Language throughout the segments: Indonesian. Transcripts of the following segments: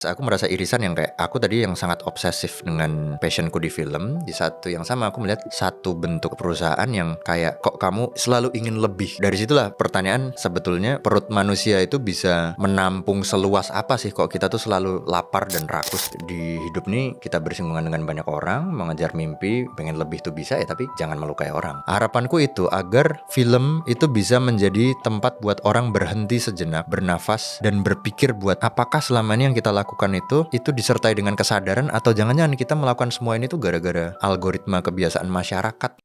Aku merasa irisan yang kayak aku tadi yang sangat obsesif dengan passionku di film. Di satu yang sama aku melihat satu bentuk perusahaan yang kayak kok kamu selalu ingin lebih. Dari situlah pertanyaan, sebetulnya perut manusia itu bisa menampung seluas apa sih kok kita tuh selalu lapar dan rakus. Di hidup nih kita bersinggungan dengan banyak orang, mengejar mimpi, pengen lebih tuh bisa ya, tapi jangan melukai orang. Harapanku itu agar film itu bisa menjadi tempat buat orang berhenti sejenak, bernafas dan berpikir buat apakah selama ini yang kita lakukan itu disertai dengan kesadaran, atau jangan-jangan kita melakukan semua ini tuh gara-gara algoritma kebiasaan masyarakat.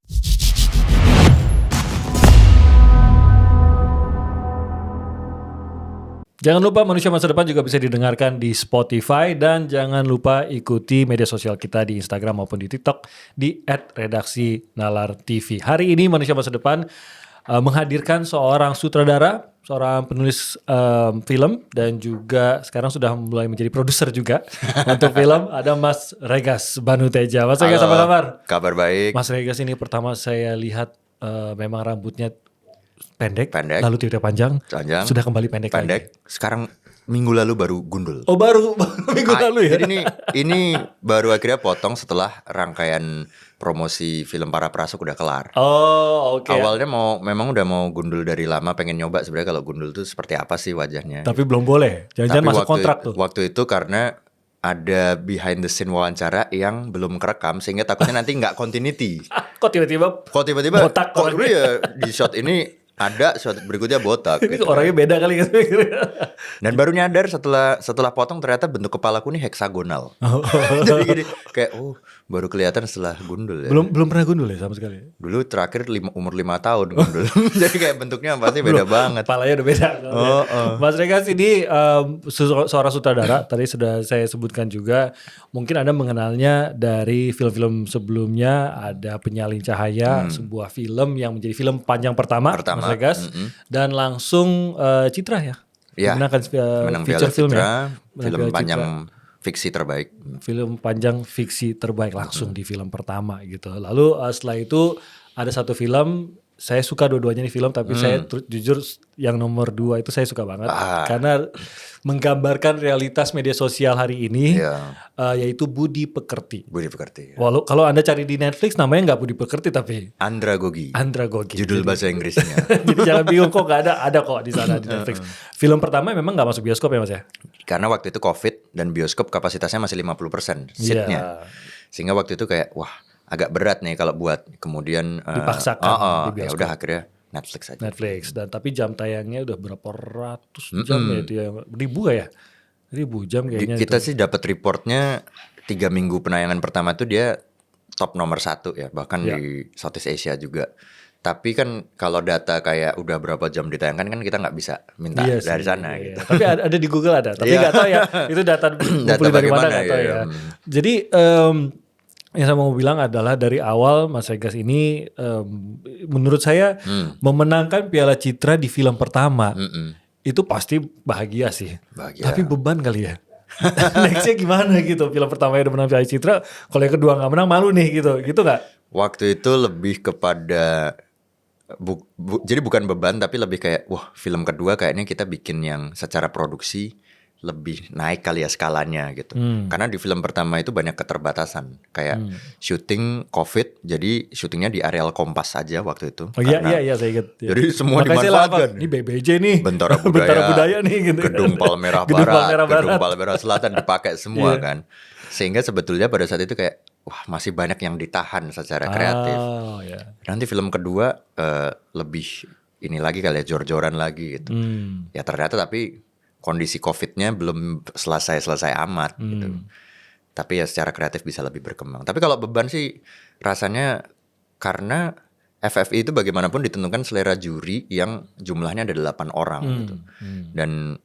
Jangan lupa Manusia Masa Depan juga bisa didengarkan di Spotify, dan jangan lupa ikuti media sosial kita di Instagram maupun di TikTok di @redaksi_nalar_tv. Hari ini Manusia Masa Depan menghadirkan seorang sutradara, seorang penulis film, dan juga sekarang sudah mulai menjadi produser juga untuk film. Ada Mas Regas Banuteja. Mas Regas, apa kabar? Kabar baik. Mas Regas ini pertama saya lihat memang rambutnya pendek, lalu tiba-tiba panjang, sudah kembali pendek lagi. Sekarang minggu lalu baru gundul. Oh, baru minggu lalu ya? Jadi ini baru akhirnya potong setelah rangkaian promosi film Para Prasuk udah kelar. Oh, oke. Awalnya memang udah mau gundul dari lama, pengen nyoba sebenarnya kalau gundul tuh seperti apa sih wajahnya. Tapi belum boleh. Jangan-jangan masuk kontrak tuh. Waktu itu karena ada behind the scene wawancara yang belum kerekam, sehingga takutnya nanti nggak continuity. Kok tiba-tiba botak kok dulu ya di shot ini ada, shot berikutnya botak. Ini gitu. orangnya beda kali gitu. Dan baru nyadar setelah potong ternyata bentuk kepalaku nih heksagonal. Jadi gini kayak baru kelihatan setelah gundul ya. Belum pernah gundul ya sama sekali. Dulu terakhir umur 5 tahun gundul. Jadi kayak bentuknya pasti beda banget. Kepalanya udah beda. Mas Regas ini seorang sutradara. Tadi sudah saya sebutkan juga. Mungkin Anda mengenalnya dari film-film sebelumnya. Ada Penyalin Cahaya, sebuah film yang menjadi film panjang pertama. Mas Regas. Dan langsung Citra ya. Menang feature film ya. Film panjang fiksi terbaik. Film panjang fiksi terbaik langsung di film pertama gitu. Lalu setelah itu ada satu film, saya suka dua-duanya nih film, tapi saya jujur yang nomor 2 itu saya suka banget karena menggambarkan realitas media sosial hari ini, yaitu Budi Pekerti. Budi Pekerti. Walau kalau Anda cari di Netflix namanya nggak Budi Pekerti tapi Andragogi. Jadi, Judul bahasa Inggrisnya. Jadi jangan bingung, kok nggak ada kok di sana di Netflix. Film pertama memang nggak masuk bioskop ya Mas ya? Karena waktu itu COVID dan bioskop kapasitasnya masih 50% seatnya. Sehingga waktu itu kayak agak berat nih kalau buat kemudian dipaksakan di bioskop. Ya udah akhirnya Netflix aja. Dan tapi jam tayangnya udah berapa ratus jam ya itu ya, ribu ya? Ribu jam kayaknya. Kita sih dapat reportnya 3 minggu penayangan pertama tuh dia top nomor 1 ya, bahkan di Southeast Asia juga. Tapi kan kalau data kayak udah berapa jam ditayangkan kan kita nggak bisa minta dari sana gitu. Tapi ada di Google ada, tapi nggak tahu ya itu data dari mana nggak tahu ya. Jadi yang saya mau bilang adalah dari awal Mas Regas ini menurut saya memenangkan Piala Citra di film pertama itu pasti bahagia sih. Tapi beban kali ya. Nextnya gimana gitu, film pertama udah menang Piala Citra, kalau yang kedua nggak menang malu nih gitu nggak? Waktu itu lebih kepada jadi bukan beban, tapi lebih kayak film kedua kayaknya kita bikin yang secara produksi lebih naik kali ya skalanya gitu. Karena di film pertama itu banyak keterbatasan. Kayak syuting COVID, jadi syutingnya di areal Kompas saja waktu itu. Oh iya saya ingat. Jadi semua dimanfaatkan. Ini BBJ nih. Bentara Budaya nih gitu. Gedung Palmerah Barat, Gedung Palmerah Selatan dipakai semua kan. Sehingga sebetulnya pada saat itu kayak masih banyak yang ditahan secara kreatif. Nanti film kedua lebih ini lagi kali ya, jor-joran lagi gitu. Ya ternyata tapi kondisi COVID-nya belum selesai amat gitu. Tapi ya secara kreatif bisa lebih berkembang. Tapi kalau beban sih rasanya karena FFI itu bagaimanapun ditentukan selera juri yang jumlahnya ada 8 orang gitu. Dan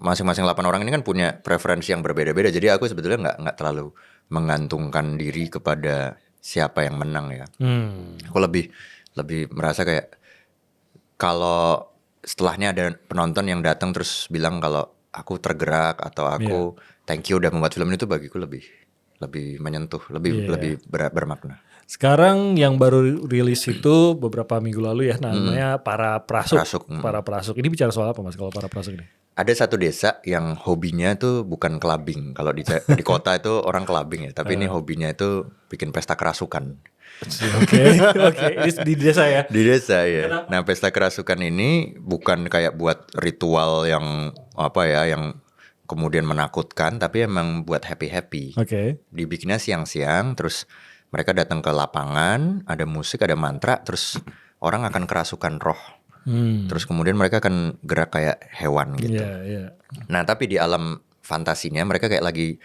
masing-masing 8 orang ini kan punya preferensi yang berbeda-beda. Jadi aku sebetulnya nggak terlalu menggantungkan diri kepada siapa yang menang ya. Aku lebih merasa kayak kalau setelahnya ada penonton yang datang terus bilang kalau aku tergerak atau aku thank you udah membuat film itu, bagiku lebih menyentuh, lebih bermakna. Sekarang yang baru rilis itu beberapa minggu lalu ya, namanya Para Prasuk. Para Prasuk. Ini bicara soal apa Mas kalau Para Prasuk ini? ada satu desa yang hobinya tuh bukan clubbing. Kalau di kota itu orang clubbing ya, tapi ini hobinya itu bikin pesta kerasukan. Oke. Ini di desa ya? Di desa ya. Kenapa? Nah, pesta kerasukan ini bukan kayak buat ritual yang yang kemudian menakutkan, tapi emang buat happy-happy. Oke. Dibikinnya siang-siang, terus mereka datang ke lapangan, ada musik, ada mantra, terus orang akan kerasukan roh. Terus kemudian mereka akan gerak kayak hewan gitu. Nah, tapi di alam fantasinya mereka kayak lagi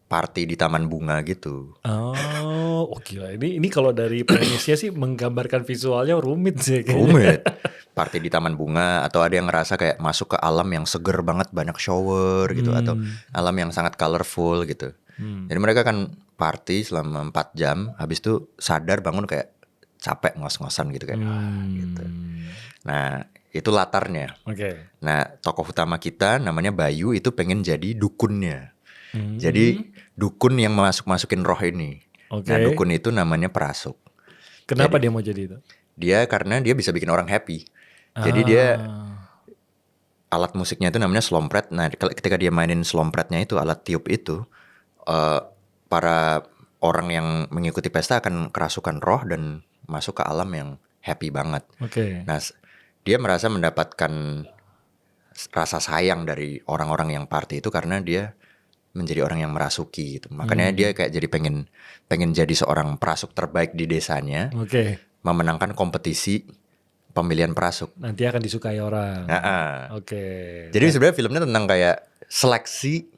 party di taman bunga gitu. Oh, gila. Ini kalau dari premisnya sih menggambarkan visualnya rumit sih kayaknya. Rumit. Party di taman bunga, atau ada yang ngerasa kayak masuk ke alam yang seger banget, banyak shower gitu, atau alam yang sangat colorful gitu. Jadi mereka kan party selama 4 jam, habis itu sadar bangun kayak capek ngos-ngosan gitu kayak gitu. Nah, itu latarnya. Oke. Nah, tokoh utama kita namanya Bayu itu pengen jadi dukunnya. Jadi dukun yang masukin roh ini. Nah, dukun itu namanya perasuk. Kenapa dia mau jadi itu? Dia karena dia bisa bikin orang happy. Jadi dia alat musiknya itu namanya slompret. Nah, ketika dia mainin slompretnya itu, alat tiup itu, para orang yang mengikuti pesta akan kerasukan roh dan masuk ke alam yang happy banget. Nah, dia merasa mendapatkan rasa sayang dari orang-orang yang party itu karena dia menjadi orang yang merasuki gitu. Makanya dia kayak jadi pengen jadi seorang perasuk terbaik di desanya. Memenangkan kompetisi pemilihan perasuk. Nanti akan disukai orang. Jadi sebenarnya filmnya tentang kayak seleksi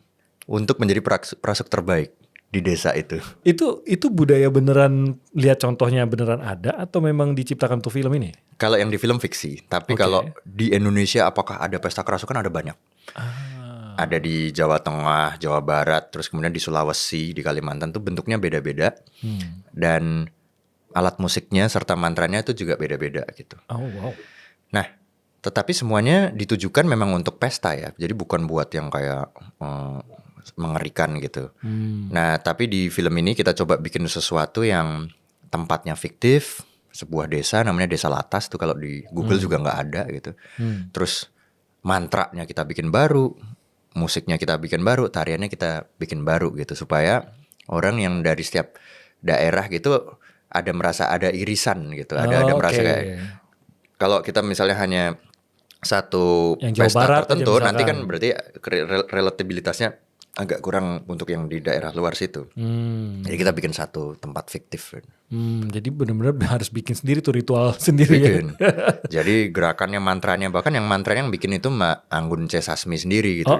untuk menjadi perasuk terbaik di desa itu. Itu budaya beneran, lihat contohnya beneran ada atau memang diciptakan untuk film ini? Kalau yang di film fiksi, tapi kalau di Indonesia apakah ada pesta kerasukan? Ada banyak. Ada di Jawa Tengah, Jawa Barat, terus kemudian di Sulawesi, di Kalimantan tuh bentuknya beda-beda. Dan alat musiknya serta mantranya itu juga beda-beda gitu. Nah, tetapi semuanya ditujukan memang untuk pesta ya. Jadi bukan buat yang kayak mengerikan gitu. Nah, tapi di film ini kita coba bikin sesuatu yang tempatnya fiktif, sebuah desa namanya Desa Latas tuh, kalau di Google juga nggak ada gitu. Terus mantranya kita bikin baru, musiknya kita bikin baru, tariannya kita bikin baru gitu, supaya orang yang dari setiap daerah gitu merasa ada irisan gitu, ada merasa kayak kalau kita misalnya hanya satu yang pesta Barat tertentu, nanti kan berarti relatabilitasnya agak kurang untuk yang di daerah luar situ. Jadi kita bikin satu tempat fiktif. Jadi benar-benar harus bikin sendiri tuh ritual sendiri. Jadi gerakannya, mantranya, bahkan yang mantranya yang bikin itu Mbak Anggun C. Sasmi sendiri gitu.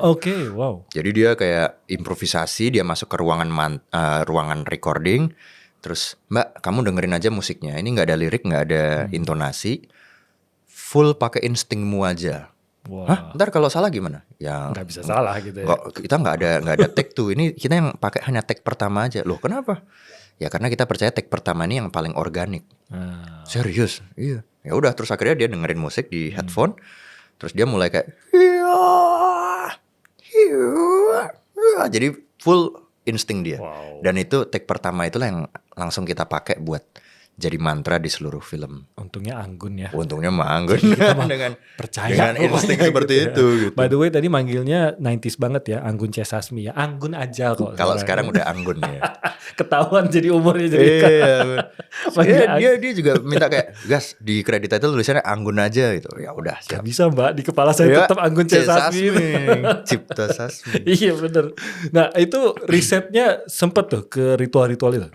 Wow. Jadi dia kayak improvisasi, dia masuk ke ruangan recording. Terus Mbak, kamu dengerin aja musiknya. Ini nggak ada lirik, nggak ada intonasi, full pakai instingmu aja. Hah? Ntar kalau salah gimana? Ya nggak bisa salah gitu ya. Kita nggak ada take tuh. Ini kita yang pakai hanya take pertama aja. Loh kenapa? Ya karena kita percaya take pertama ini yang paling organik. Serius? Iya. Ya udah, terus akhirnya dia dengerin musik di headphone. Terus dia mulai kayak jadi full insting dia. Dan itu take pertama itulah yang langsung kita pakai buat jadi mantra di seluruh film. Untungnya Anggun ya. Untungnya mah Anggun dengan percaya dengan insting seperti itu gitu. By the way tadi manggilnya 90s banget ya, Anggun C. Sasmi ya. Anggun aja kok. Kalau sekarang udah Anggun ya. Ketahuan jadi umurnya jadi. Dia juga minta kayak, "Gas, di kredit itu tulisannya Anggun aja" gitu. Ya udah, siap. Gak bisa Mbak, di kepala saya tetap Anggun C. Sasmi. Cipta Sasmi. Iya bener. Nah itu risetnya sempet tuh ke ritual-ritual itu?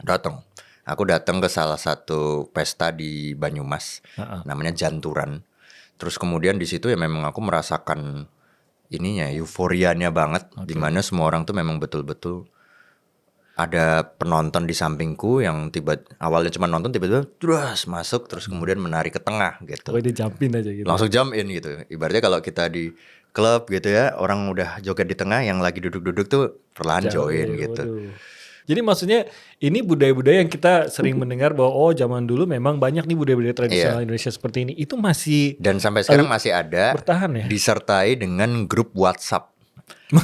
Aku datang ke salah satu pesta di Banyumas, namanya Janturan. Terus kemudian di situ ya memang aku merasakan ininya, euforianya banget, dimana semua orang tuh memang betul-betul ada penonton di sampingku yang awalnya cuma nonton, tiba-tiba terus masuk, terus kemudian menari ke tengah gitu. Dia jumpin aja gitu. Langsung jump in gitu. Ibaratnya kalau kita di klub gitu ya, orang udah joget di tengah, yang lagi duduk-duduk tuh perlahan join gitu. Jadi maksudnya ini budaya-budaya yang kita sering mendengar bahwa zaman dulu memang banyak nih budaya-budaya tradisional Indonesia seperti ini. Itu masih dan sampai sekarang masih ada, bertahan ya. Disertai dengan grup WhatsApp.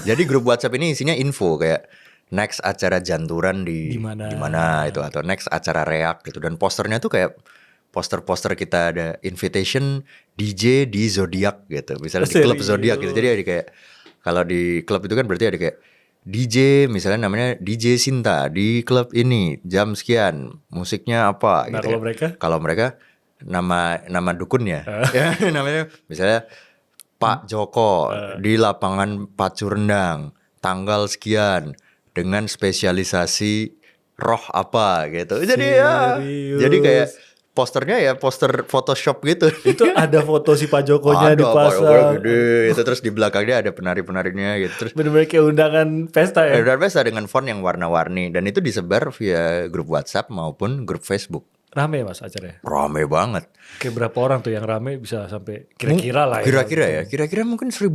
Jadi grup WhatsApp ini isinya info kayak next acara Janturan di mana itu, atau next acara reak gitu. Dan posternya tuh kayak poster-poster kita ada invitation DJ di Zodiac gitu. Misalnya di klub Zodiac gitu. Jadi kayak Kalau di klub itu kan berarti ada kayak DJ, misalnya namanya DJ Sinta di klub ini jam sekian, musiknya apa Nah, gitu. kalau mereka? Kalau mereka nama dukunnya. Ya, namanya misalnya Pak Joko di lapangan Pacu Rendang tanggal sekian dengan spesialisasi roh apa gitu. Jadi ya, jadi kayak posternya ya poster Photoshop gitu. Itu ada foto si Pak Jokonya dipasang. Gede. Itu terus di belakangnya ada penari-penarinya gitu. Terus bener-bener kayak undangan pesta ya. undangan pesta dengan font yang warna-warni dan itu disebar via grup WhatsApp maupun grup Facebook. Rame Mas acaranya? Rame banget. Kayak berapa orang tuh yang rame bisa sampai kira-kira lah ya. Kira-kira mungkin 1.500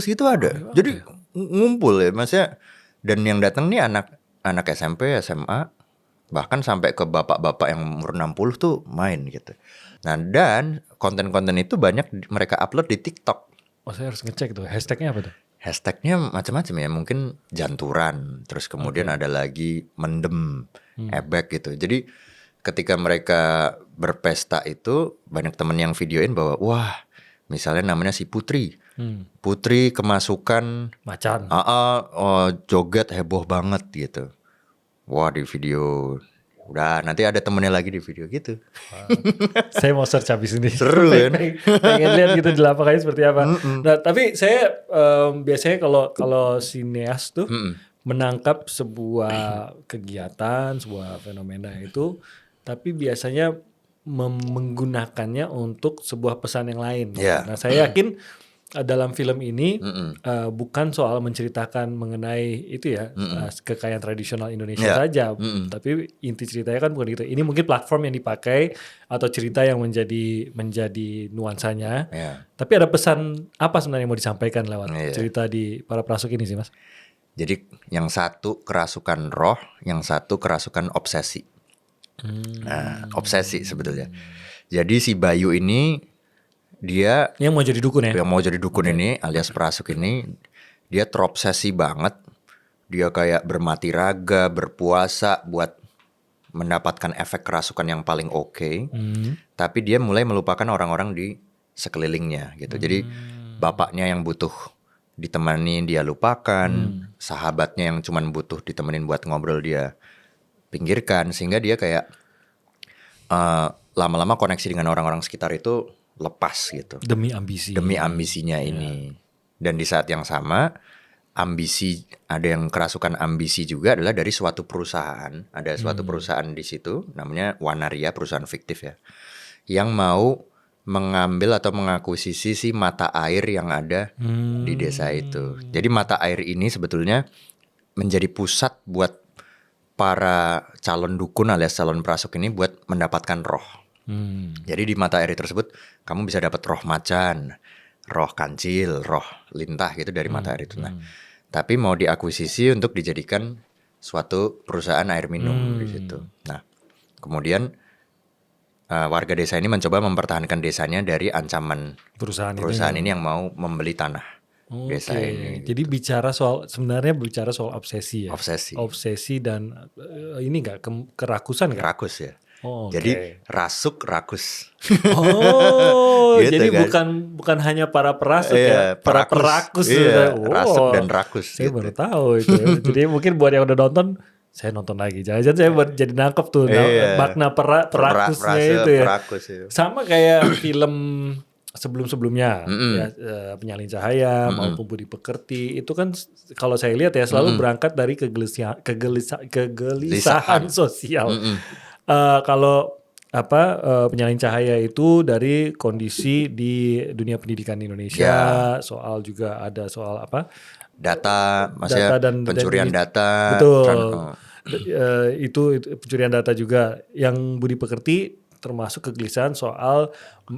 gitu ada. Jadi ngumpul ya maksudnya. Dan yang datang nih anak SMP, SMA, bahkan sampai ke bapak-bapak yang umur 60 tuh main gitu. Nah dan konten-konten itu banyak mereka upload di TikTok. Oh saya harus ngecek tuh, hashtagnya apa tuh? Hashtagnya macam-macam ya, mungkin janturan, terus kemudian ada lagi mendem, ebek gitu. Jadi ketika mereka berpesta itu banyak temen yang videoin bahwa wah misalnya namanya si Putri. Putri kemasukan Macan. Joget heboh banget gitu. Wah di video udah nanti ada temennya lagi di video gitu. Saya mau search habis ini. Seru kan? Pengen lihat gitu di lapangannya seperti apa. Nah tapi saya biasanya kalau sineas tuh menangkap sebuah kegiatan, sebuah fenomena itu, tapi biasanya menggunakannya untuk sebuah pesan yang lain. Yeah. Nah saya yakin dalam film ini bukan soal menceritakan mengenai itu ya kekayaan tradisional Indonesia saja, tapi inti ceritanya kan bukan itu. Ini mungkin platform yang dipakai atau cerita yang menjadi nuansanya. Tapi ada pesan apa sebenarnya yang mau disampaikan lewat cerita di Para Perasuk ini sih Mas? Jadi yang satu kerasukan roh, yang satu kerasukan obsesi. Nah, obsesi sebetulnya. Jadi si Bayu ini dia yang mau jadi dukun ya? Yang mau jadi dukun ini alias perasuk ini dia terobsesi banget. Dia kayak bermati raga, berpuasa buat mendapatkan efek kerasukan yang paling oke. Tapi dia mulai melupakan orang-orang di sekelilingnya gitu. Jadi bapaknya yang butuh ditemani dia lupakan, sahabatnya yang cuman butuh ditemenin buat ngobrol dia pinggirkan, sehingga dia kayak lama-lama koneksi dengan orang-orang sekitar itu lepas gitu. Demi ambisinya ini. Dan di saat yang sama ambisi, ada yang kerasukan ambisi juga adalah dari suatu perusahaan. Ada suatu perusahaan di situ namanya Wanaria, perusahaan fiktif ya, yang mau mengambil atau mengakuisisi si mata air yang ada di desa itu. Jadi mata air ini sebetulnya menjadi pusat buat para calon dukun alias calon perasuk ini buat mendapatkan roh. Jadi di mata air tersebut kamu bisa dapat roh macan, roh kancil, roh lintah gitu dari mata air itu. Nah, tapi mau diakuisisi untuk dijadikan suatu perusahaan air minum di situ. Nah, kemudian warga desa ini mencoba mempertahankan desanya dari ancaman perusahaan ini yang mau membeli tanah desa ini. Jadi sebenarnya bicara soal obsesi ya. Obsesi dan ini enggak kerakusan kan? Kerakus ya. Jadi rasuk rakus. Gitu jadi kan? bukan hanya para perasuk ya, para perakus. Rasuk dan rakus. Saya baru tahu itu. Jadi mungkin buat yang udah nonton, saya nonton lagi. Jangan-jangan saya jadi nangkep tuh makna perakusnya itu ya. Sama kayak film sebelum-sebelumnya ya, Penyalin Cahaya maupun Budi Pekerti itu kan kalau saya lihat ya selalu berangkat dari kegelisahan sosial. Kalau Penyalin Cahaya itu dari kondisi di dunia pendidikan Indonesia, soal juga ada soal data, maksudnya pencurian data. Betul. Itu pencurian data juga. Yang Budi Pekerti termasuk kegelisahan soal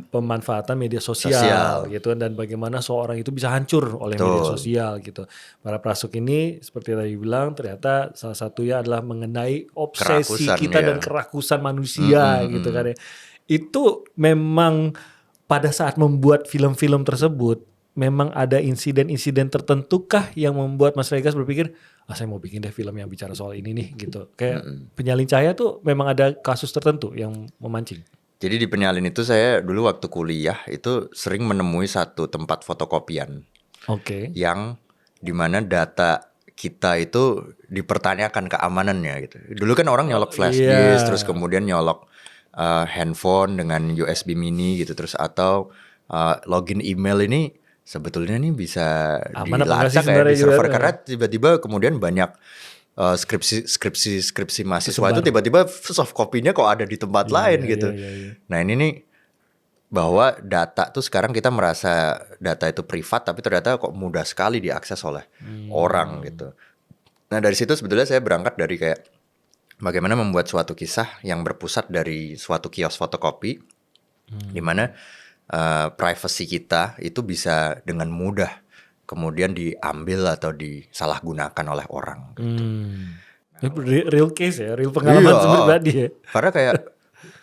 pemanfaatan media sosial gitu, dan bagaimana seorang itu bisa hancur oleh media sosial gitu. Para perasuk ini seperti tadi bilang ternyata salah satunya adalah mengenai obsesi kita dan kerakusan manusia gitu kan ya. Itu memang pada saat membuat film-film tersebut memang ada insiden-insiden tertentukah yang membuat Mas Regas berpikir saya mau bikin deh film yang bicara soal ini nih gitu. Kayak Penyalin Cahaya tuh memang ada kasus tertentu yang memancing. Jadi di Penyalin itu saya dulu waktu kuliah itu sering menemui satu tempat fotokopian. Yang di mana data kita itu dipertanyakan keamanannya gitu. Dulu kan orang nyolok flash disk, terus kemudian nyolok handphone dengan USB mini gitu, terus atau login email ini sebetulnya nih bisa dilacak kayak di server karena tiba-tiba kemudian banyak skripsi mahasiswa itu tiba-tiba soft copy-nya kok ada di tempat lain gitu. Nah ini nih bahwa data tuh sekarang kita merasa data itu privat tapi ternyata kok mudah sekali diakses oleh orang gitu. Nah dari situ sebetulnya saya berangkat dari kayak bagaimana membuat suatu kisah yang berpusat dari suatu kios fotokopi di mana privacy kita itu bisa dengan mudah kemudian diambil atau disalahgunakan oleh orang gitu. Real case ya, real pengalaman pribadi ya. Karena kayak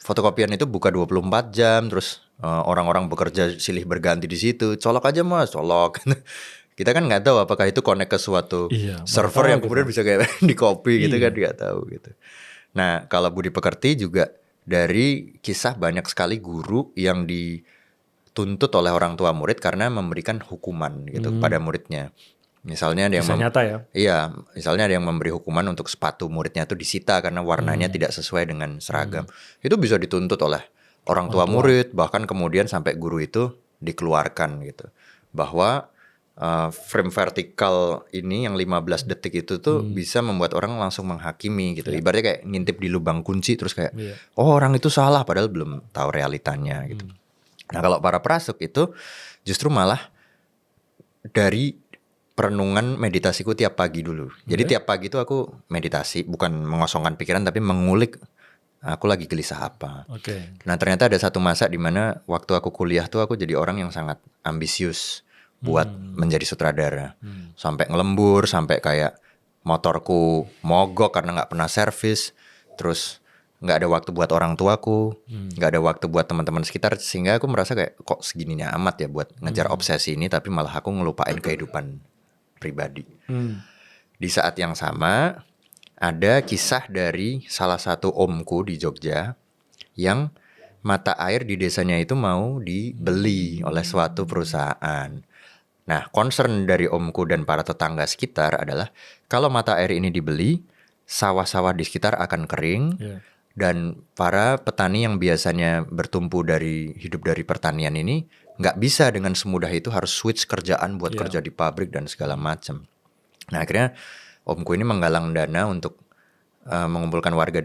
fotokopian itu buka 24 jam, terus orang-orang bekerja silih berganti di situ. Colok aja mas, colok. Kita kan nggak tahu apakah itu connect ke suatu server yang kemudian bisa kayak di copy gitu kan, nggak tahu gitu. Nah kalau Budi Pekerti juga dari kisah banyak sekali guru yang dituntut oleh orang tua murid karena memberikan hukuman gitu kepada muridnya. Misalnya ada yang nyata ya? Iya, misalnya ada yang memberi hukuman untuk sepatu muridnya itu disita karena warnanya tidak sesuai dengan seragam. Itu bisa dituntut oleh orang tua murid, bahkan kemudian sampai guru itu dikeluarkan gitu. Bahwa frame vertikal ini yang 15 detik itu tuh bisa membuat orang langsung menghakimi gitu. Ibaratnya kayak ngintip di lubang kunci terus kayak oh orang itu salah padahal belum tahu realitanya gitu. Nah kalau para prasuk itu justru malah dari perenungan meditasiku tiap pagi dulu. Jadi tiap pagi itu aku meditasi, bukan mengosongkan pikiran tapi mengulik aku lagi gelisah apa. Nah ternyata ada satu masa di mana waktu aku kuliah tuh aku jadi orang yang sangat ambisius buat menjadi sutradara. Sampai ngelembur, sampai kayak motorku mogok karena nggak pernah servis, terus nggak ada waktu buat orang tuaku, nggak ada waktu buat teman-teman sekitar, sehingga aku merasa kayak kok segininya amat ya buat ngejar obsesi ini, tapi malah aku ngelupain kehidupan pribadi. Di saat yang sama ada kisah dari salah satu omku di Jogja yang mata air di desanya itu mau dibeli oleh suatu perusahaan. Nah, concern dari omku dan para tetangga sekitar adalah kalau mata air ini dibeli, sawah-sawah di sekitar akan kering. Dan para petani yang biasanya bertumpu dari hidup dari pertanian ini nggak bisa dengan semudah itu harus switch kerjaan buat kerja di pabrik dan segala macam. Nah akhirnya omku ini menggalang dana untuk mengumpulkan warga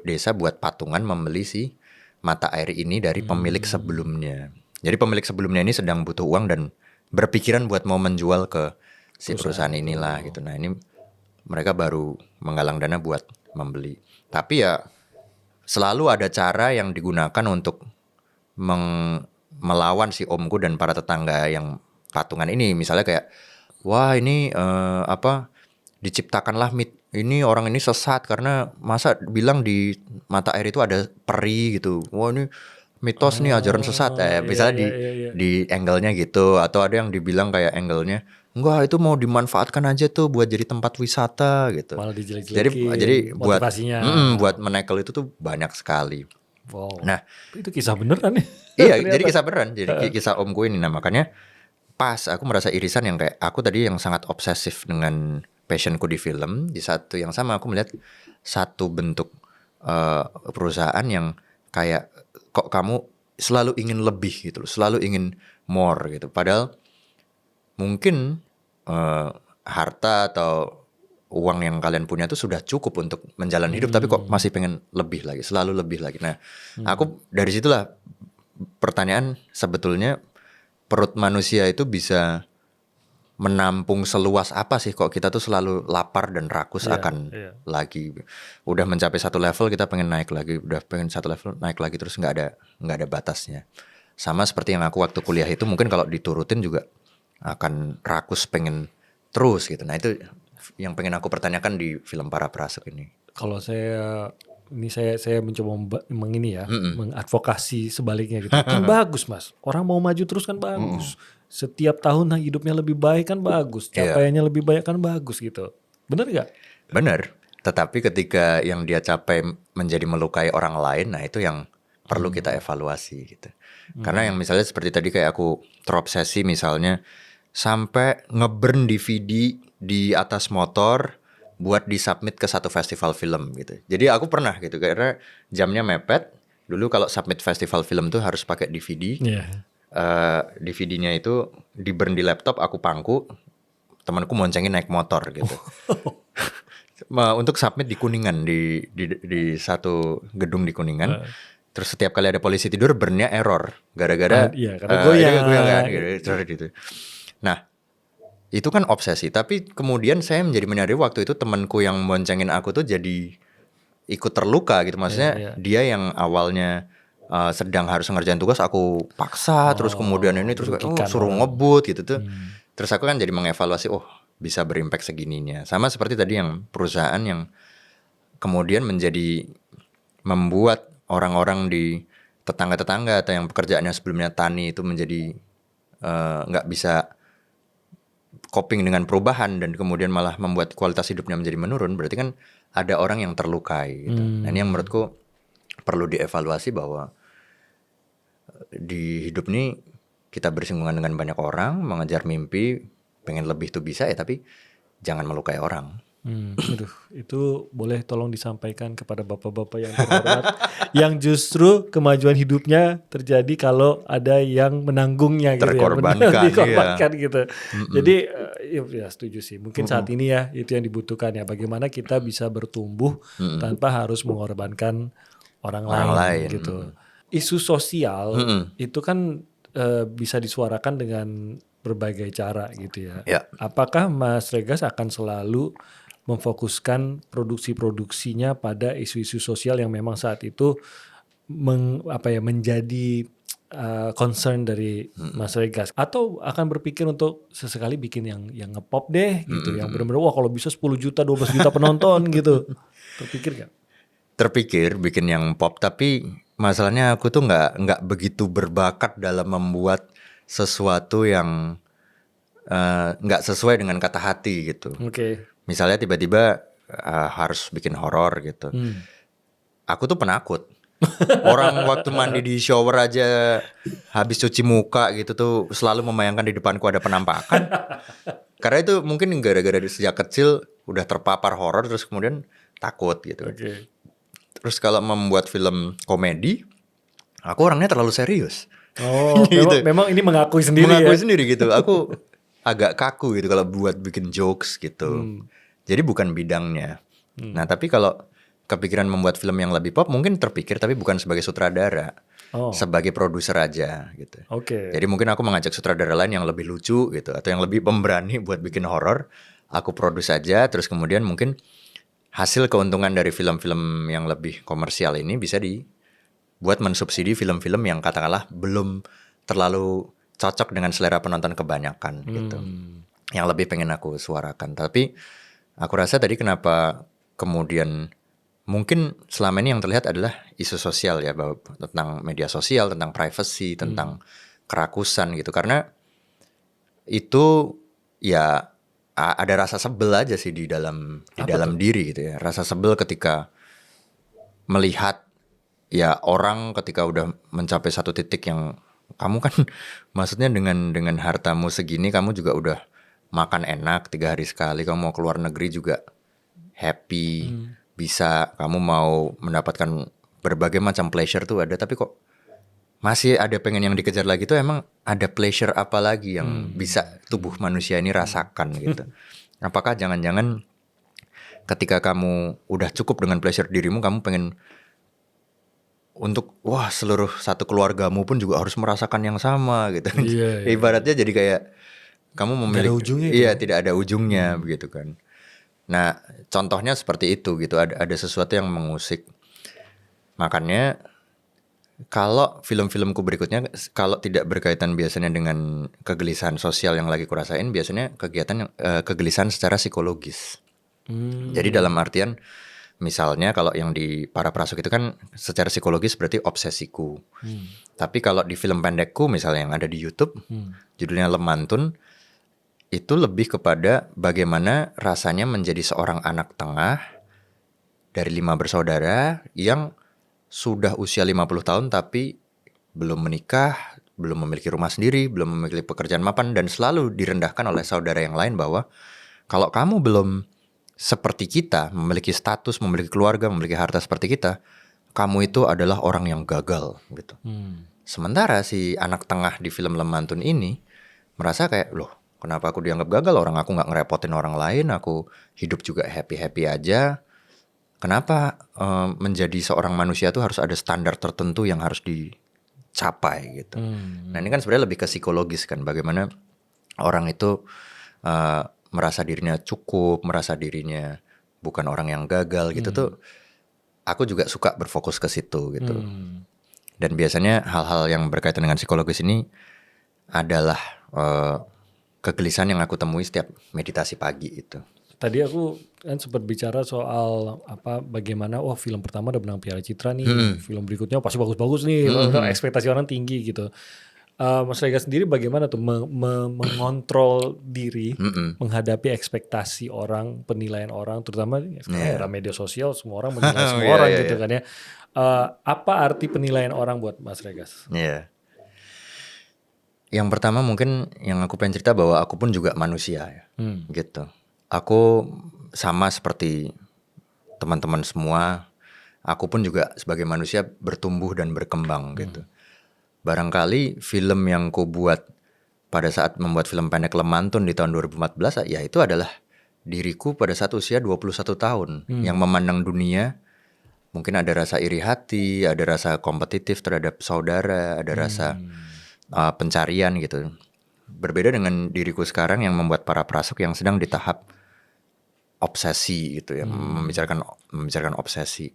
desa buat patungan membeli si mata air ini dari pemilik sebelumnya. Jadi pemilik sebelumnya ini sedang butuh uang dan berpikiran buat mau menjual ke si perusahaan inilah gitu. Nah ini mereka baru menggalang dana buat membeli. Tapi ya selalu ada cara yang digunakan untuk melawan si omku dan para tetangga yang patungan ini. Misalnya kayak, wah ini diciptakanlah ini orang ini sesat karena masa bilang di mata air itu ada peri gitu. Wah ini mitos nih ajaran sesat. Misalnya di angle-nya gitu. Atau ada yang dibilang kayak angle-nya, enggak itu mau dimanfaatkan aja tuh buat jadi tempat wisata gitu. Malah dijelek-jelekin. Jadi buat menekel itu tuh banyak sekali. Wow. Nah itu kisah beneran nih. Iya jadi kisah beneran. Jadi kisah omku ini. Nah makanya pas aku merasa irisan yang kayak aku tadi yang sangat obsesif dengan passionku di film. Di satu yang sama aku melihat satu bentuk perusahaan yang kayak kok kamu selalu ingin lebih gitu loh. Selalu ingin more gitu. Padahal mungkin harta atau uang yang kalian punya itu sudah cukup untuk menjalani hidup, tapi kok masih pengen lebih lagi, selalu lebih lagi. Nah, aku dari situlah pertanyaan sebetulnya perut manusia itu bisa menampung seluas apa sih kok kita tuh selalu lapar dan rakus akan lagi. Udah mencapai satu level kita pengen naik lagi, udah pengen satu level naik lagi terus nggak ada batasnya. Sama seperti yang aku waktu kuliah itu mungkin kalau diturutin juga akan rakus pengen terus gitu. Nah itu yang pengen aku pertanyakan di film Para Prasuk ini. Kalau saya mencoba mengadvokasi sebaliknya gitu. Kan bagus mas, orang mau maju terus kan bagus. Setiap tahun hidupnya lebih baik kan bagus, capaiannya lebih banyak kan bagus gitu. Bener gak? Bener, tetapi ketika yang dia capai menjadi melukai orang lain, nah itu yang perlu kita evaluasi gitu. Karena yang misalnya seperti tadi kayak aku terobsesi misalnya sampai ngeburn DVD di atas motor buat disubmit ke satu festival film gitu. Jadi aku pernah gitu karena jamnya mepet. Dulu kalau submit festival film tuh harus pakai DVD. DVD-nya itu di-burn di laptop, aku pangku, temanku moncengin naik motor gitu. Untuk submit di Kuningan, di satu gedung di Kuningan. Terus setiap kali ada polisi tidur, burn-nya error gara-gara karena goyang kan, gitu. Nah, itu kan obsesi. Tapi kemudian saya menjadi menyadari waktu itu temanku yang moncengin aku tuh jadi ikut terluka gitu. Maksudnya dia yang awalnya sedang harus ngerjain tugas, aku paksa, terus kemudian ini terus suruh ngebut gitu tuh. Terus aku kan jadi mengevaluasi, bisa berimpact segininya. Sama seperti tadi yang perusahaan yang kemudian menjadi membuat orang-orang di tetangga-tetangga atau yang pekerjaannya sebelumnya tani itu menjadi nggak bisa coping dengan perubahan dan kemudian malah membuat kualitas hidupnya menjadi menurun. Berarti kan ada orang yang terlukai gitu. Nah, ini yang menurutku perlu dievaluasi bahwa di hidup ini kita bersinggungan dengan banyak orang, mengejar mimpi, pengen lebih tuh bisa ya, tapi jangan melukai orang. Aduh, itu boleh tolong disampaikan kepada bapak-bapak yang terhormat yang justru kemajuan hidupnya terjadi kalau ada yang menanggungnya gitu, dikorbankan gitu. Jadi ya setuju sih. Mungkin saat ini ya itu yang dibutuhkan ya. Bagaimana kita bisa bertumbuh tanpa harus mengorbankan orang lain gitu. Isu sosial itu kan bisa disuarakan dengan berbagai cara gitu ya. Apakah Mas Regas akan selalu memfokuskan produksi-produksinya pada isu-isu sosial yang memang saat itu menjadi concern dari Mas Regas, atau akan berpikir untuk sesekali bikin yang ngepop deh gitu, yang benar-benar wah kalau bisa 10 juta 12 juta penonton gitu. Terpikir gak? Terpikir bikin yang pop, tapi masalahnya aku tuh nggak begitu berbakat dalam membuat sesuatu yang nggak sesuai dengan kata hati gitu. Misalnya tiba-tiba harus bikin horor gitu. Aku tuh penakut. Orang waktu mandi di shower aja habis cuci muka gitu tuh selalu membayangkan di depanku ada penampakan. Karena itu mungkin gara-gara sejak kecil udah terpapar horor terus kemudian takut gitu. Terus kalau membuat film komedi, aku orangnya terlalu serius. Gitu. memang ini mengakui sendiri. Sendiri gitu. Aku agak kaku gitu kalau buat bikin jokes gitu. Jadi bukan bidangnya. Nah, tapi kalau kepikiran membuat film yang lebih pop mungkin terpikir, tapi bukan sebagai sutradara. Sebagai produser aja gitu. Jadi mungkin aku mengajak sutradara lain yang lebih lucu gitu, atau yang lebih pemberani buat bikin horor. Aku produce aja, terus kemudian mungkin hasil keuntungan dari film-film yang lebih komersial ini bisa dibuat mensubsidi film-film yang katakanlah belum terlalu cocok dengan selera penonton kebanyakan gitu. Yang lebih pengen aku suarakan. Tapi aku rasa tadi kenapa kemudian mungkin selama ini yang terlihat adalah isu sosial ya, bahwa tentang media sosial, tentang privacy, tentang kerakusan gitu. Karena itu ya ada rasa sebel aja sih di dalam diri gitu ya. Rasa sebel ketika melihat ya orang ketika udah mencapai satu titik yang kamu kan maksudnya dengan hartamu segini kamu juga udah makan enak 3 hari sekali, kamu mau keluar negeri juga happy, bisa kamu mau mendapatkan berbagai macam pleasure tuh ada, tapi kok masih ada pengen yang dikejar lagi tuh. Emang ada pleasure apa lagi yang bisa tubuh manusia ini rasakan gitu. Apakah jangan-jangan ketika kamu udah cukup dengan pleasure dirimu, kamu pengen untuk seluruh satu keluargamu pun juga harus merasakan yang sama gitu. Ibaratnya jadi kayak kamu memiliki tidak ada ujungnya begitu kan. Nah, contohnya seperti itu gitu, ada sesuatu yang mengusik. Makanya kalau film-filmku berikutnya kalau tidak berkaitan biasanya dengan kegelisahan sosial yang lagi kurasain, biasanya kegelisahan secara psikologis. Jadi dalam artian misalnya kalau yang di Para Prasuk itu kan secara psikologis berarti obsesiku. Tapi kalau di film pendekku misalnya yang ada di YouTube, judulnya Lemantun, itu lebih kepada bagaimana rasanya menjadi seorang anak tengah dari 5 bersaudara yang sudah usia 50 tahun tapi belum menikah, belum memiliki rumah sendiri, belum memiliki pekerjaan mapan, dan selalu direndahkan oleh saudara yang lain bahwa kalau kamu belum seperti kita, memiliki status, memiliki keluarga, memiliki harta seperti kita, kamu itu adalah orang yang gagal gitu. Sementara si anak tengah di film Lemantun ini merasa kayak, loh kenapa aku dianggap gagal, orang aku gak ngerepotin orang lain, aku hidup juga happy-happy aja. Kenapa menjadi seorang manusia tuh harus ada standar tertentu yang harus dicapai gitu. Nah ini kan sebenarnya lebih ke psikologis kan, bagaimana orang itu merasa dirinya cukup, merasa dirinya bukan orang yang gagal gitu tuh. Aku juga suka berfokus ke situ gitu. Dan biasanya hal-hal yang berkaitan dengan psikologis ini adalah kegelisahan yang aku temui setiap meditasi pagi itu. Tadi aku kan sempat bicara soal bagaimana film pertama udah menang Piala Citra nih, film berikutnya pasti bagus-bagus nih, ekspektasi orang tinggi gitu. Mas Rega sendiri bagaimana tuh mengontrol diri menghadapi ekspektasi orang, penilaian orang, terutama sekarang era media sosial semua orang menilai semua orang gitu kan ya. Apa arti penilaian orang buat Mas Regas? Yang pertama mungkin yang aku pengen cerita bahwa aku pun juga manusia ya, gitu. Aku sama seperti teman-teman semua, aku pun juga sebagai manusia bertumbuh dan berkembang gitu. Barangkali film yang ku buat pada saat membuat film pendek Lemantun di tahun 2014 ya itu adalah diriku pada saat usia 21 tahun yang memandang dunia. Mungkin ada rasa iri hati, ada rasa kompetitif terhadap saudara, ada rasa pencarian gitu. Berbeda dengan diriku sekarang yang membuat Para Prasuk yang sedang di tahap obsesi gitu ya, membicarakan obsesi.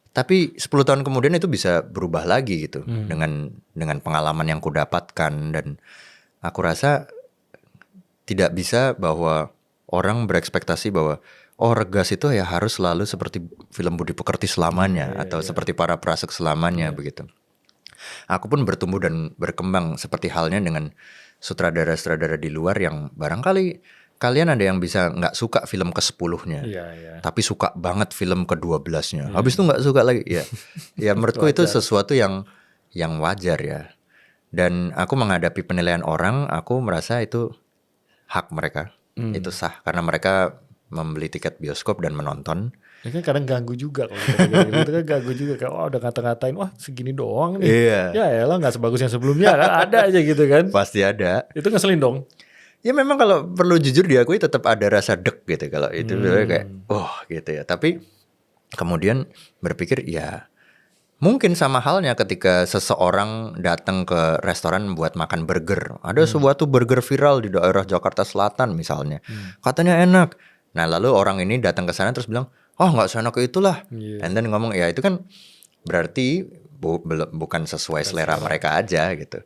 Tapi 10 tahun kemudian itu bisa berubah lagi gitu dengan pengalaman yang ku dapatkan, dan aku rasa tidak bisa bahwa orang berekspektasi bahwa Regas itu ya harus selalu seperti film Budi Pekerti selamanya atau seperti Para Prasuk selamanya begitu. Aku pun bertumbuh dan berkembang seperti halnya dengan sutradara-sutradara di luar yang barangkali kalian ada yang bisa gak suka film ke-10-nya, tapi suka banget film ke-12-nya. Habis itu gak suka lagi. Ya menurutku itu sesuatu yang wajar ya. Dan aku menghadapi penilaian orang, aku merasa itu hak mereka. Itu sah karena mereka membeli tiket bioskop dan menonton. Ya kan kadang ganggu juga kalau gitu kan ganggu juga kayak udah ngata-ngatain segini doang nih. Ya elah gak sebagus yang sebelumnya kan ada aja gitu kan. Pasti ada. Itu ngeselin dong. Ya memang kalau perlu jujur diakui tetap ada rasa deg gitu kalau itu kayak gitu ya. Tapi kemudian berpikir ya mungkin sama halnya ketika seseorang datang ke restoran buat makan burger. Ada suatu burger viral di daerah Jakarta Selatan misalnya. Katanya enak. Nah lalu orang ini datang ke sana terus bilang, gak seenak itulah. And then ngomong ya itu kan berarti bukan sesuai selera mereka aja gitu.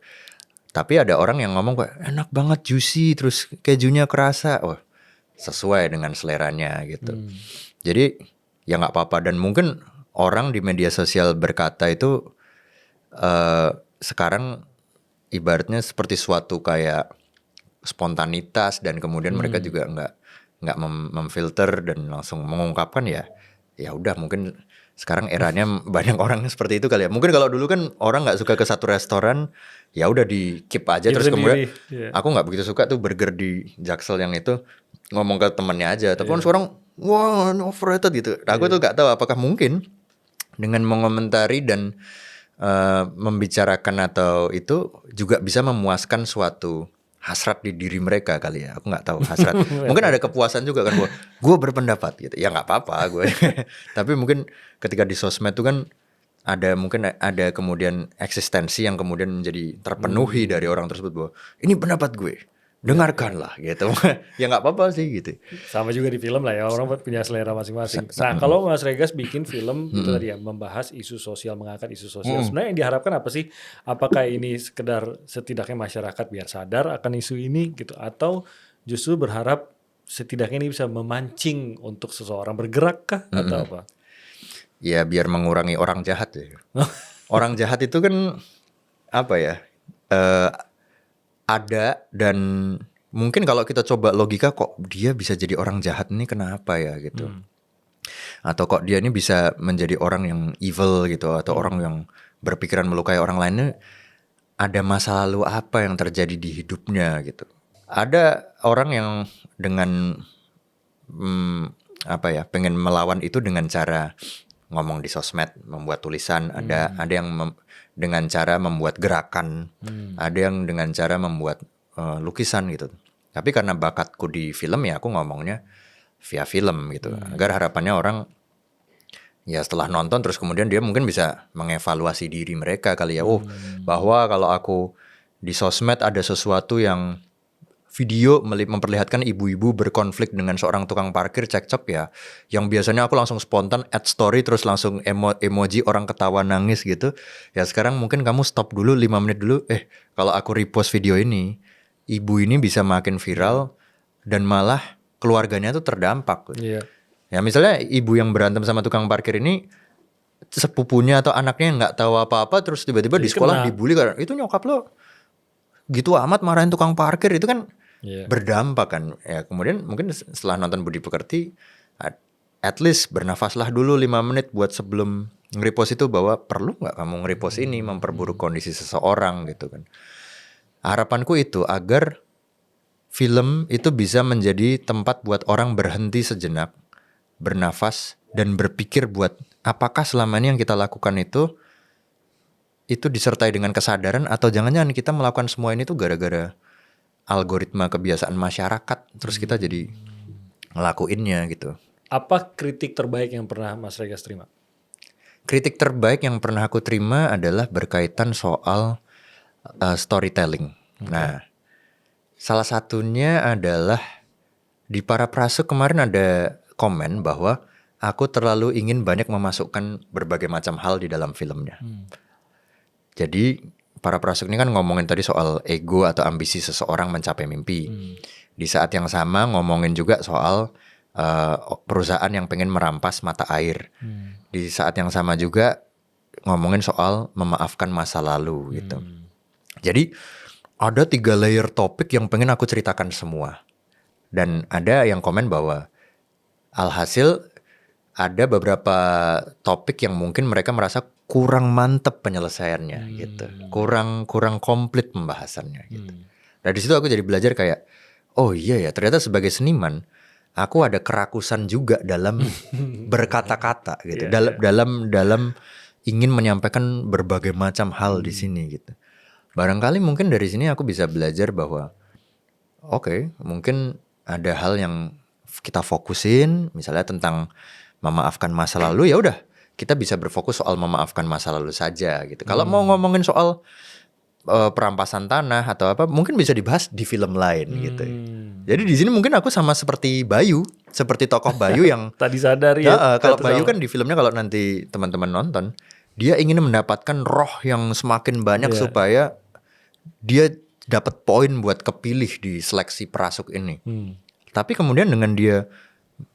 Tapi ada orang yang ngomong kayak enak banget, juicy, terus kejunya kerasa. Sesuai dengan seleranya gitu. Jadi ya gak apa-apa. Dan mungkin orang di media sosial berkata itu sekarang ibaratnya seperti suatu kayak spontanitas. Dan kemudian mereka juga gak memfilter dan langsung mengungkapkan ya udah mungkin sekarang eranya banyak orang seperti itu kali ya. Mungkin kalau dulu kan orang gak suka ke satu restoran, ya udah di keep aja terus kemudian aku nggak begitu suka tuh burger di Jaksel yang itu, ngomong ke temannya aja. Tapi sekarang overrated gitu. Aku tuh nggak tahu apakah mungkin dengan mengomentari dan membicarakan atau itu juga bisa memuaskan suatu hasrat di diri mereka kali ya. Aku nggak tahu hasrat. Mungkin ada kepuasan juga kan, gue berpendapat gitu. Ya nggak apa-apa gue. Tapi mungkin ketika di sosmed tuh kan mungkin ada kemudian eksistensi yang kemudian menjadi terpenuhi dari orang tersebut bahwa ini pendapat gue, dengarkanlah gitu. Ya nggak apa-apa sih gitu. Sama juga di film lah ya, orang punya selera masing-masing. Nah kalau Mas Regas bikin film itu tadi ya, membahas isu sosial, mengangkat isu sosial, sebenarnya yang diharapkan apa sih? Apakah ini sekedar setidaknya masyarakat biar sadar akan isu ini gitu, atau justru berharap setidaknya ini bisa memancing untuk seseorang bergerak kah atau apa? Ya biar mengurangi orang jahat ya. Orang jahat itu kan apa ya, ada, dan mungkin kalau kita coba logika kok dia bisa jadi orang jahat ini kenapa ya gitu. Atau kok dia ini bisa menjadi orang yang evil gitu, atau orang yang berpikiran melukai orang lainnya. ada masa lalu apa yang terjadi di hidupnya gitu. Ada orang yang dengan pengen melawan itu dengan cara ngomong di sosmed, membuat tulisan, ada yang dengan cara membuat gerakan, ada yang dengan cara membuat lukisan gitu. Tapi karena bakatku di film ya aku ngomongnya via film gitu, agar harapannya orang ya setelah nonton terus kemudian dia mungkin bisa mengevaluasi diri mereka kali ya. Bahwa kalau aku di sosmed ada sesuatu yang video memperlihatkan ibu-ibu berkonflik dengan seorang tukang parkir cekcok ya, yang biasanya aku langsung spontan add story terus langsung emoji orang ketawa nangis gitu. Ya sekarang mungkin kamu stop dulu 5 menit dulu. Kalau aku repost video ini, ibu ini bisa makin viral dan malah keluarganya tuh terdampak. Iya. Ya misalnya ibu yang berantem sama tukang parkir ini sepupunya atau anaknya yang nggak tahu apa-apa terus tiba-tiba di sekolah dibully karena itu nyokap lo gitu amat marahin tukang parkir, itu kan berdampak kan. Ya kemudian mungkin setelah nonton Budi Pekerti at least bernafaslah dulu 5 menit buat sebelum nge-repost itu, bahwa perlu nggak kamu nge-repost ini memperburuk kondisi seseorang gitu kan. Harapanku itu agar film itu bisa menjadi tempat buat orang berhenti sejenak, bernafas dan berpikir buat apakah selama ini yang kita lakukan itu disertai dengan kesadaran, atau jangan-jangan kita melakukan semua ini tuh gara-gara algoritma kebiasaan masyarakat terus kita jadi ngelakuinnya gitu. Apa kritik terbaik yang pernah Mas Regas terima? Kritik terbaik yang pernah aku terima adalah berkaitan soal storytelling. Nah, salah satunya adalah di Para Prasuk kemarin ada komen bahwa aku terlalu ingin banyak memasukkan berbagai macam hal di dalam filmnya. Jadi Para Prasuk ini kan ngomongin tadi soal ego atau ambisi seseorang mencapai mimpi. Di saat yang sama ngomongin juga soal perusahaan yang pengen merampas mata air. Di saat yang sama juga ngomongin soal memaafkan masa lalu gitu. Jadi ada 3 layer topik yang pengen aku ceritakan semua. Dan ada yang komen bahwa alhasil ada beberapa topik yang mungkin mereka merasa kurang mantep penyelesaiannya gitu. Kurang komplit pembahasannya gitu. Nah di situ aku jadi belajar kayak, oh iya ya, ternyata sebagai seniman aku ada kerakusan juga dalam berkata-kata gitu. Dalam ingin menyampaikan berbagai macam hal di sini gitu. Barangkali mungkin dari sini aku bisa belajar bahwa mungkin ada hal yang kita fokusin, misalnya tentang memaafkan masa lalu, ya udah kita bisa berfokus soal memaafkan masa lalu saja gitu. Kalau mau ngomongin soal perampasan tanah atau apa, mungkin bisa dibahas di film lain gitu. Jadi di sini mungkin aku sama seperti Bayu, seperti tokoh Bayu yang tadi sadar ya. Kalau Bayu kan di filmnya, kalau nanti teman-teman nonton, dia ingin mendapatkan roh yang semakin banyak supaya dia dapat poin buat kepilih di seleksi Prasuk ini. Tapi kemudian dengan dia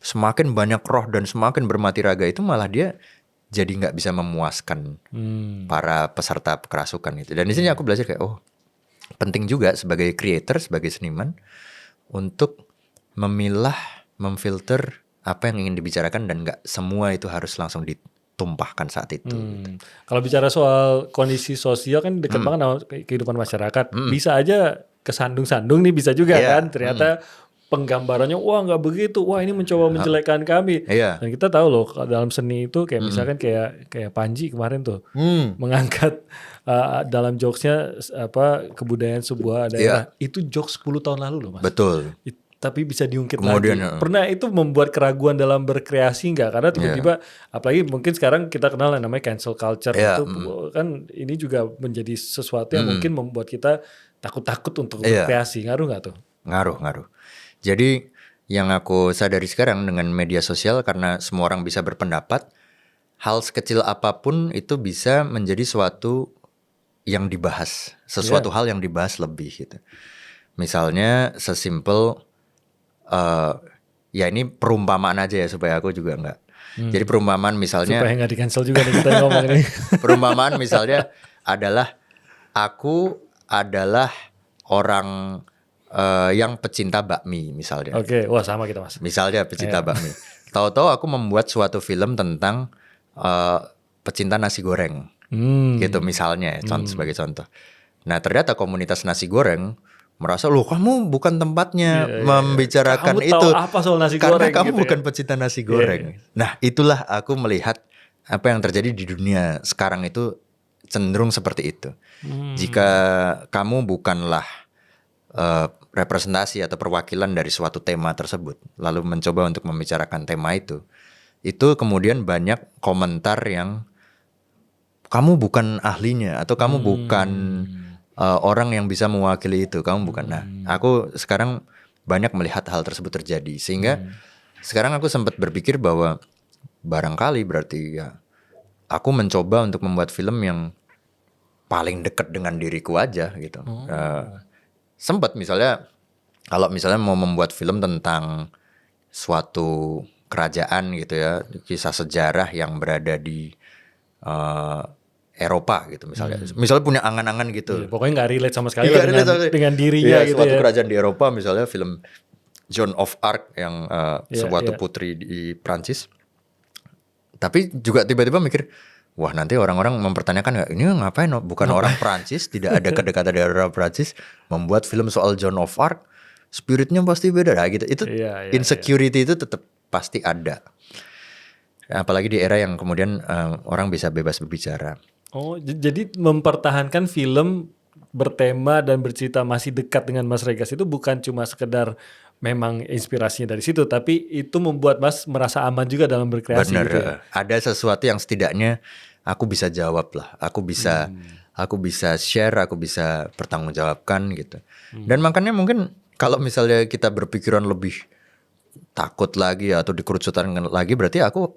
semakin banyak roh dan semakin bermati raga itu, malah dia jadi nggak bisa memuaskan para peserta kerasukan itu. Dan di sini aku belajar kayak penting juga sebagai creator, sebagai seniman untuk memilah, memfilter apa yang ingin dibicarakan dan nggak semua itu harus langsung ditumpahkan saat itu. Kalau bicara soal kondisi sosial kan dekat banget sama kehidupan masyarakat. Bisa aja kesandung-sandung nih, bisa juga kan ternyata. Penggambarannya nggak begitu, ini mencoba menjelekkan kami. Dan kita tahu loh dalam seni itu kayak misalkan kayak Panji kemarin tuh mengangkat dalam jokesnya kebudayaan sebuah daerah itu jokes 10 tahun lalu loh Mas. Betul. Tapi bisa diungkit lagi. Pernah itu membuat keraguan dalam berkreasi nggak? Karena tiba-tiba apalagi mungkin sekarang kita kenal yang namanya cancel culture itu kan ini juga menjadi sesuatu yang mungkin membuat kita takut-takut untuk berkreasi. Ngaruh nggak tuh? Ngaruh. Jadi yang aku sadari sekarang dengan media sosial, karena semua orang bisa berpendapat, hal sekecil apapun itu bisa menjadi suatu yang dibahas, sesuatu hal yang dibahas lebih gitu. Misalnya sesimpel, ini perumpamaan aja ya supaya aku juga nggak. Jadi perumpamaan misalnya. Supaya nggak di-cancel juga nih kita ngomong ini. Perumpamaan misalnya adalah, aku adalah orang yang pecinta bakmi misalnya. Oke, sama kita Mas. Misalnya pecinta bakmi. Tahu-tahu aku membuat suatu film tentang pecinta nasi goreng. Gitu misalnya, sebagai contoh. Nah ternyata komunitas nasi goreng merasa loh kamu bukan tempatnya membicarakan kamu itu tahu apa soal nasi karena goreng, kamu gitu bukan pecinta nasi goreng. Nah itulah aku melihat apa yang terjadi di dunia sekarang itu cenderung seperti itu. Jika kamu bukanlah representasi atau perwakilan dari suatu tema tersebut, lalu mencoba untuk membicarakan tema itu kemudian banyak komentar yang kamu bukan ahlinya atau kamu bukan orang yang bisa mewakili itu, kamu bukan. Nah, aku sekarang banyak melihat hal tersebut terjadi sehingga sekarang aku sempat berpikir bahwa barangkali berarti ya aku mencoba untuk membuat film yang paling dekat dengan diriku aja gitu. Sempat misalnya kalau misalnya mau membuat film tentang suatu kerajaan gitu ya, kisah sejarah yang berada di Eropa gitu misalnya. Misalnya punya angan-angan gitu. Pokoknya nggak relate sama sekali dengan dirinya gitu suatu ya. kerajaan di Eropa misalnya film Joan of Arc yang sebuah putri di Prancis. Tapi juga tiba-tiba mikir, wah nanti orang-orang mempertanyakan ini ngapain bukan orang Prancis, tidak ada kedekatan dari orang Prancis membuat film soal Joan of Arc, spiritnya pasti beda lah gitu. Itu insecurity itu tetap pasti ada. Apalagi di era yang kemudian orang bisa bebas berbicara. Oh, jadi mempertahankan film bertema dan bercerita masih dekat dengan Mas Regas itu bukan cuma sekedar memang inspirasinya dari situ, tapi itu membuat Mas merasa aman juga dalam berkreasi. Bener, gitu ya? ada sesuatu yang setidaknya aku bisa jawab lah, aku bisa share, aku bisa pertanggungjawabkan gitu. Dan makanya mungkin kalau misalnya kita berpikiran lebih takut lagi atau dikerucutkan lagi, berarti aku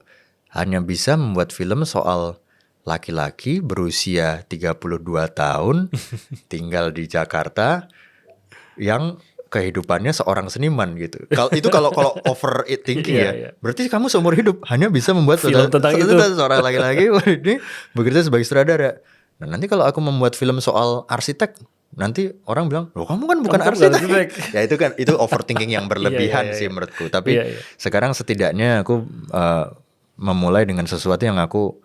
hanya bisa membuat film soal laki-laki berusia 32 tahun tinggal di Jakarta yang kehidupannya seorang seniman gitu. Kalau overthinking berarti kamu seumur hidup hanya bisa membuat film tentang itu. Seorang laki-laki ini bekerja sebagai sutradara. Nah, nanti kalau aku membuat film soal arsitek, nanti orang bilang, "Loh, kamu kan bukan arsitek." Ya itu overthinking yang berlebihan sih menurutku. Tapi sekarang setidaknya aku memulai dengan sesuatu yang aku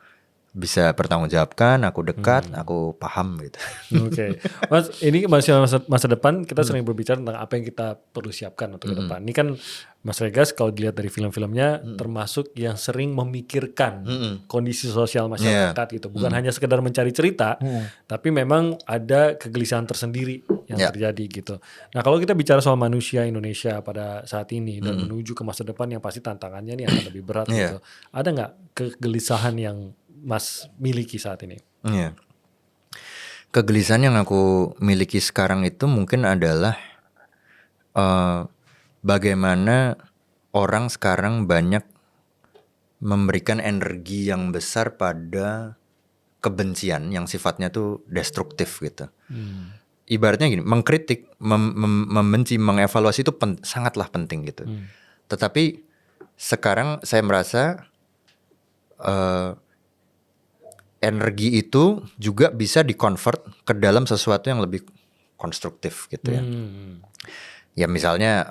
bisa pertanggungjawabkan, aku dekat, aku paham gitu. Oke. Mas, ini masih masa depan kita sering berbicara tentang apa yang kita perlu siapkan untuk ke depan. Ini kan Mas Regas kalau dilihat dari film-filmnya termasuk yang sering memikirkan kondisi sosial masyarakat gitu. Bukan hanya sekedar mencari cerita, tapi memang ada kegelisahan tersendiri yang terjadi gitu. Nah, kalau kita bicara soal manusia Indonesia pada saat ini dan menuju ke masa depan yang pasti tantangannya ini akan lebih berat gitu. Ada nggak kegelisahan yang Mas miliki saat ini? Iya. Kegelisahan yang aku miliki sekarang itu mungkin adalah bagaimana orang sekarang banyak memberikan energi yang besar pada kebencian yang sifatnya tuh destruktif gitu. Ibaratnya gini, mengkritik, membenci, mengevaluasi itu sangatlah penting gitu. Tetapi sekarang saya merasa energi itu juga bisa di-convert ke dalam sesuatu yang lebih konstruktif gitu ya. Ya misalnya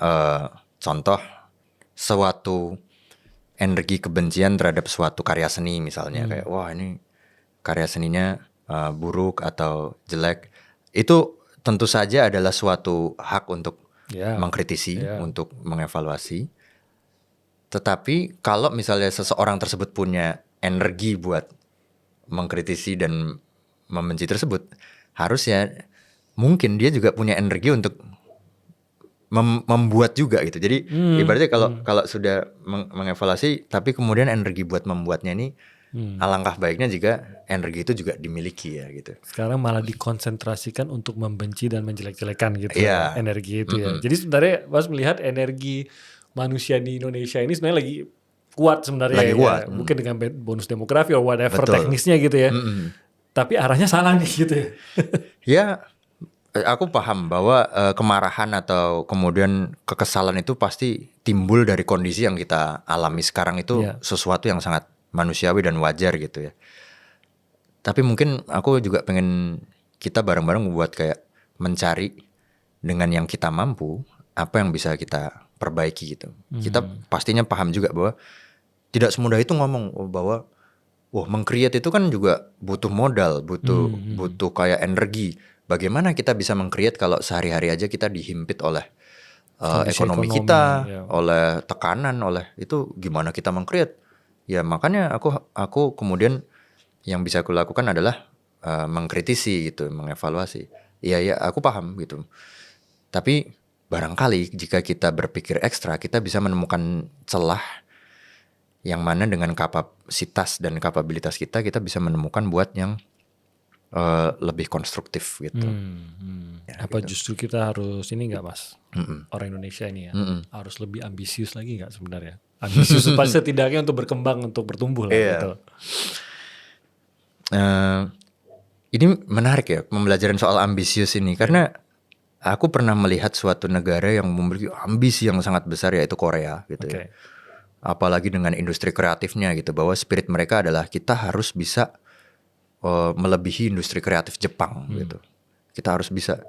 contoh suatu energi kebencian terhadap suatu karya seni misalnya kayak wah ini karya seninya buruk atau jelek, itu tentu saja adalah suatu hak untuk mengkritisi, untuk mengevaluasi. Tetapi kalau misalnya seseorang tersebut punya energi buat mengkritisi dan membenci tersebut, harusnya mungkin dia juga punya energi untuk membuat juga gitu. Jadi ibaratnya kalau sudah mengevaluasi tapi kemudian energi buat membuatnya ini alangkah baiknya jika energi itu juga dimiliki ya gitu. Sekarang malah dikonsentrasikan untuk membenci dan menjelek-jelekan gitu energi itu ya. Jadi sebenarnya Mas melihat energi manusia di Indonesia ini sebenarnya lagi kuat sebenarnya. Lagi kuat. Mungkin dengan bonus demografi atau whatever teknisnya gitu ya. Tapi arahnya salah nih gitu ya. Ya, aku paham bahwa kemarahan atau kemudian kekesalan itu pasti timbul dari kondisi yang kita alami sekarang itu sesuatu yang sangat manusiawi dan wajar gitu ya. Tapi mungkin aku juga pengen kita bareng-bareng buat kayak mencari dengan yang kita mampu apa yang bisa kita perbaiki gitu. Kita pastinya paham juga bahwa tidak semudah itu ngomong bahwa meng-create itu kan juga butuh modal, butuh kayak energi, bagaimana kita bisa meng-create kalau sehari-hari aja kita dihimpit oleh ekonomi ekonomi, kita, ya. oleh tekanan, oleh itu gimana kita meng-create? Ya makanya aku kemudian yang bisa aku lakukan adalah mengkritisi gitu, mengevaluasi. Iya aku paham gitu. Tapi barangkali jika kita berpikir ekstra, kita bisa menemukan celah yang mana dengan kapasitas dan kapabilitas kita bisa menemukan buat yang lebih konstruktif gitu. Ya, apa gitu. Justru kita harus ini nggak Mas? Orang Indonesia ini ya harus lebih ambisius lagi nggak sebenarnya? Ambisius setidaknya untuk berkembang, untuk bertumbuh lah gitu. Ini menarik ya pembelajaran soal ambisius ini karena aku pernah melihat suatu negara yang memiliki ambisi yang sangat besar yaitu Korea gitu ya. Apalagi dengan industri kreatifnya gitu, bahwa spirit mereka adalah kita harus bisa melebihi industri kreatif Jepang gitu. Kita harus bisa.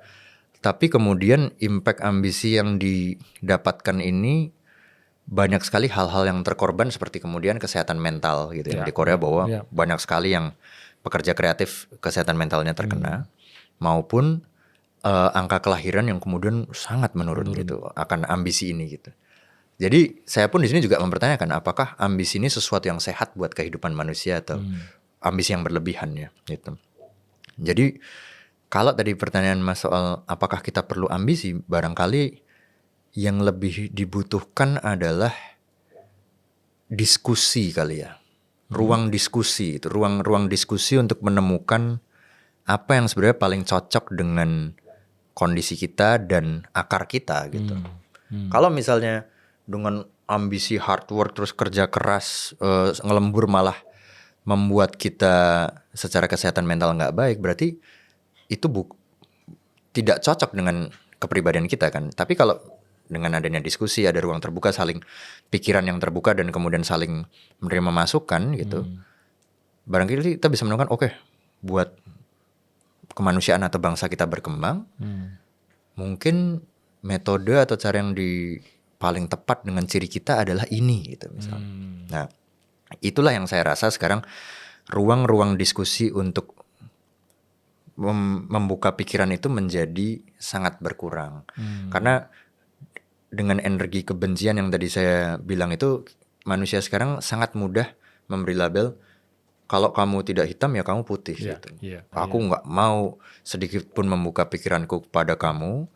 Tapi kemudian impact ambisi yang didapatkan ini banyak sekali hal-hal yang terkorban seperti kemudian kesehatan mental gitu ya. Di Korea bahwa banyak sekali yang pekerja kreatif kesehatan mentalnya terkena maupun angka kelahiran yang kemudian sangat menurun gitu akan ambisi ini gitu. Jadi saya pun di sini juga mempertanyakan apakah ambisi ini sesuatu yang sehat buat kehidupan manusia atau ambisi yang berlebihan ya gitu. Jadi kalau tadi pertanyaan Mas soal apakah kita perlu ambisi, barangkali yang lebih dibutuhkan adalah diskusi kali ya. Ruang diskusi itu, ruang diskusi untuk menemukan apa yang sebenarnya paling cocok dengan kondisi kita dan akar kita gitu. Kalau misalnya dengan ambisi hard work terus kerja keras ngelembur malah membuat kita secara kesehatan mental nggak baik, berarti itu tidak cocok dengan kepribadian kita kan. Tapi kalau dengan adanya diskusi, ada ruang terbuka, saling pikiran yang terbuka dan kemudian saling menerima masukan gitu, barangkali kita bisa menemukan oke, buat kemanusiaan atau bangsa kita berkembang, mungkin metode atau cara yang paling tepat dengan ciri kita adalah ini gitu misalnya. Nah, itulah yang saya rasa sekarang ruang-ruang diskusi untuk membuka pikiran itu menjadi sangat berkurang. Karena dengan energi kebencian yang tadi saya bilang itu, manusia sekarang sangat mudah memberi label, kalau kamu tidak hitam ya kamu putih gitu. Aku nggak mau sedikit pun membuka pikiranku kepada kamu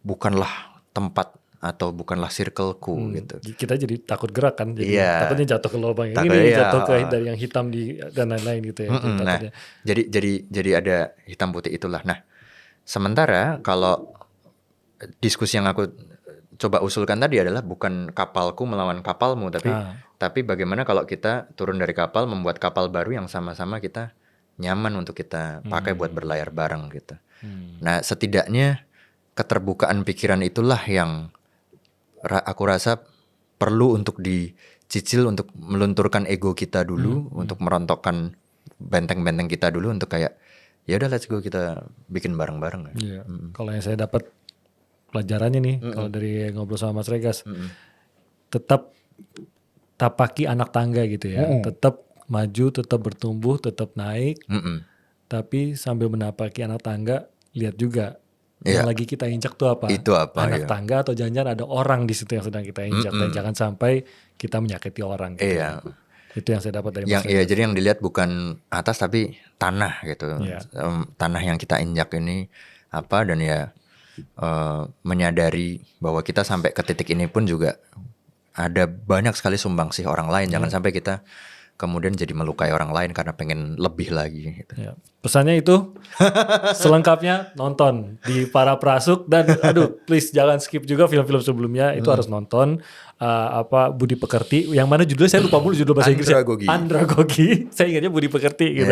bukanlah tempat atau bukanlah circleku gitu. Kita jadi takut gerak kan, jadi takutnya jatuh ke lubang ini, jatuh ke dari yang hitam dan lain-lain gitu ya. Nah, jadi ada hitam putih itulah. Nah, sementara kalau diskusi yang aku coba usulkan tadi adalah bukan kapalku melawan kapalmu, tapi bagaimana kalau kita turun dari kapal membuat kapal baru yang sama-sama kita nyaman untuk kita pakai buat berlayar bareng gitu. Nah, setidaknya keterbukaan pikiran itulah yang aku rasa perlu untuk dicicil, untuk melunturkan ego kita dulu, untuk merontokkan benteng-benteng kita dulu, untuk kayak ya udah let's go kita bikin bareng-bareng. Kalau yang saya dapat pelajarannya nih, kalau dari ngobrol sama Mas Regas, tetap tapaki anak tangga gitu ya, tetap maju, tetap bertumbuh, tetap naik, tapi sambil menapaki anak tangga, lihat juga yang lagi kita injak tuh apa? Itu apa? Anak tangga atau jangan-jangan ada orang di situ yang sedang kita injak, dan jangan sampai kita menyakiti orang gitu. Itu yang saya dapat dari Mas Regas. Jadi yang dilihat bukan atas tapi tanah gitu. Tanah yang kita injak ini apa, dan menyadari bahwa kita sampai ke titik ini pun juga ada banyak sekali sumbangsih orang lain. Jangan sampai kita kemudian jadi melukai orang lain karena pengen lebih lagi gitu. Pesannya itu selengkapnya nonton di Para Prasuk, dan please jangan skip juga film-film sebelumnya, itu harus nonton. Budi Pekerti, yang mana judulnya saya lupa mulu judul bahasa Inggrisnya. Andragogi. Saya ingatnya Budi Pekerti gitu.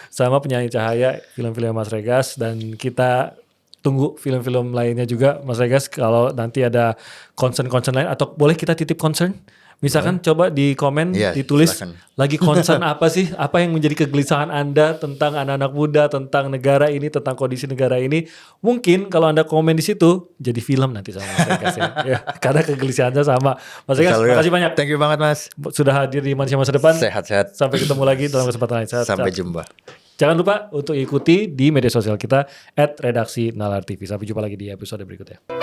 Sama Penyanyi Cahaya, film-film Mas Regas, dan kita tunggu film-film lainnya juga Mas Regas. Kalau nanti ada concern-concern lain, atau boleh kita titip concern? Misalkan coba di komen ditulis silakan. Lagi concern apa sih? Apa yang menjadi kegelisahan Anda tentang anak-anak muda, tentang negara ini, tentang kondisi negara ini? Mungkin kalau Anda komen di situ jadi film nanti sama Mas Regas ya. Karena kegelisahannya sama. Mas Regas, makasih banyak. Thank you banget Mas. Sudah hadir di Manusia Masa Depan. Sehat-sehat. Sampai ketemu lagi dalam kesempatan lain. Sampai jumpa. Jangan lupa untuk ikuti di media sosial kita @redaksi Nalar TV. Sampai jumpa lagi di episode berikutnya.